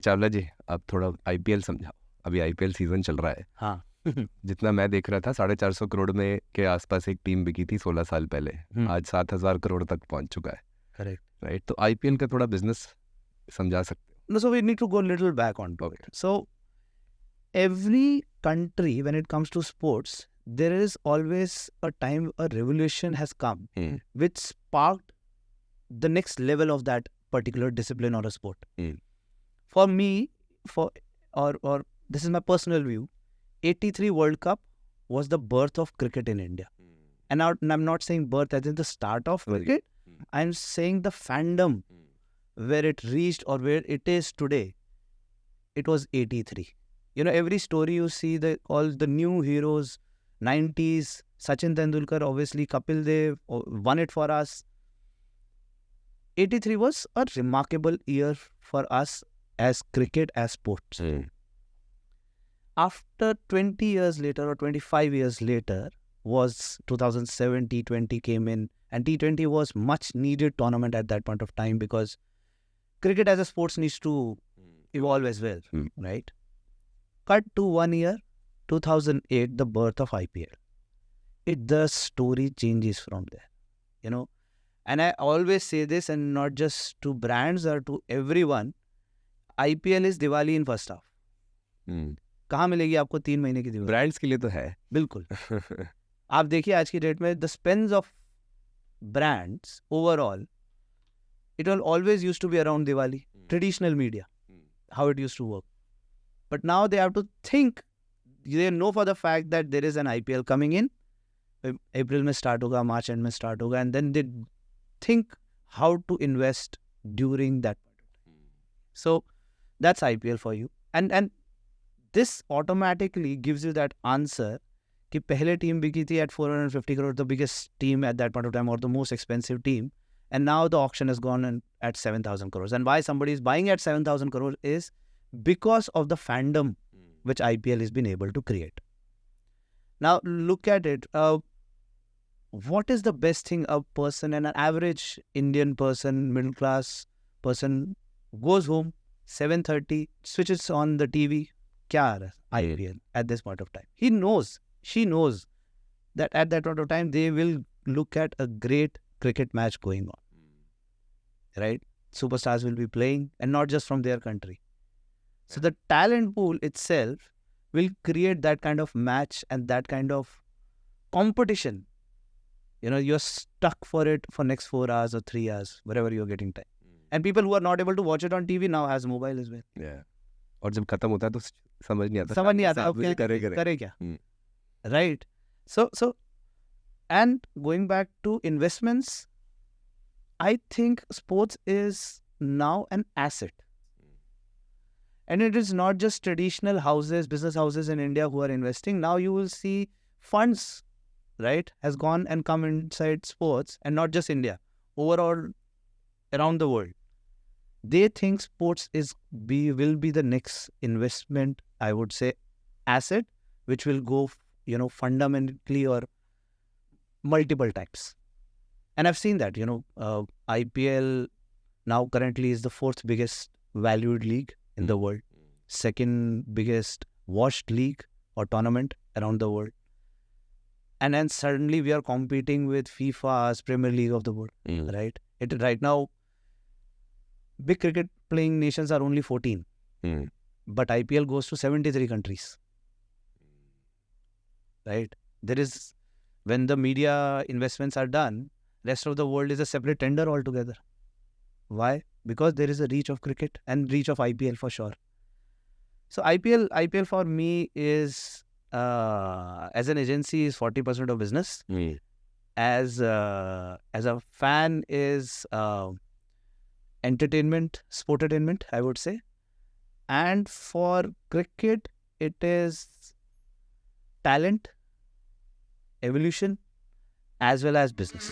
चावला जी, आप थोड़ा आईपीएल समझाओ। अभी आईपीएल सीजन चल रहा है। हाँ जितना मैं देख रहा था 450 करोड़ में के आसपास एक टीम बिकी थी 16 साल पहले। आज 7,000 करोड़ तक पहुंच चुका है, करेक्ट. राइट? तो आईपीएल का थोड़ा बिजनेस समझा सकते No, so we need to go a little back onto Okay. it. So every country, when it comes to sports, there is always a time a revolution has come हो? which sparked the next level of that particular discipline or a sport. For me, or this is my personal view, 83 World Cup was the birth of cricket in India. And I'm not saying birth as in the start of cricket. I'm saying the fandom where it reached or where it is today. It was 83. You know, every story you see, all the new heroes, 90s, Sachin Tendulkar, obviously Kapil Dev won it for us. 83 was a remarkable year for us as cricket, as sports. After 20 years later or 25 years later was 2007, T20 came in, and T20 was much needed tournament at that point of time because cricket as a sports needs to evolve as well, right? Cut to 1 year, 2008, the birth of IPL. The story changes from there, you know. And I always say this, and not just to brands or to everyone, IPL is Diwali in first half. कहाँ मिलेगी आपको 3 महीने की Diwali? Brands के लिए तो है, बिल्कुल. आप देखिए आज की डेट में the spends of brands overall, it will always used to be around Diwali. Traditional media, how it used to work. But now they have to think, they know for the fact that there is an IPL coming in. April में start होगा, March end में start होगा, and then they think how to invest during that. So that's IPL for you. And this automatically gives you that answer कि पहले team बिकी थी at 450 crore, the biggest team at that point of time or the most expensive team. And now the auction has gone at 7,000 crores. And why somebody is buying at 7,000 crores is because of the fandom which IPL has been able to create. Now look at it. What is the best thing a person, an average Indian person, middle class person, goes home, 7:30, switches on the TV, क्या आ रहा है? IPL at this point of time. He knows, she knows that at that point of time they will look at a great cricket match going on. Right? Superstars will be playing, and not just from their country. So the talent pool itself will create that kind of match and that kind of competition. You know, you're stuck for it for next 4 hours or 3 hours, wherever you're getting time. And people who are not able to watch it on TV now has mobile as well. Yeah. और जब खत्म होता है तो समझ नहीं आता अब करे क्या. Right. So and going back to investments, I think sports is now an asset. And it is not just traditional houses, business houses in India who are investing. Now you will see funds, right, has gone and come inside sports, and not just India, overall around the world. They think sports will be the next investment, I would say, asset, which will go, fundamentally or multiple times. And I've seen that, IPL now currently is the 4th biggest valued league in the world, 2nd biggest watched league or tournament around the world. And then suddenly we are competing with FIFA's Premier League of the world, right? Right now, big cricket playing nations are only 14, but IPL goes to 73 countries, right? When the media investments are done, rest of the world is a separate tender altogether. Why? Because there is a reach of cricket and reach of IPL for sure. So IPL for me is, as an agency, is 40% of business. As a fan is entertainment, sportainment, I would say. And for cricket, it is talent, evolution, as well as business.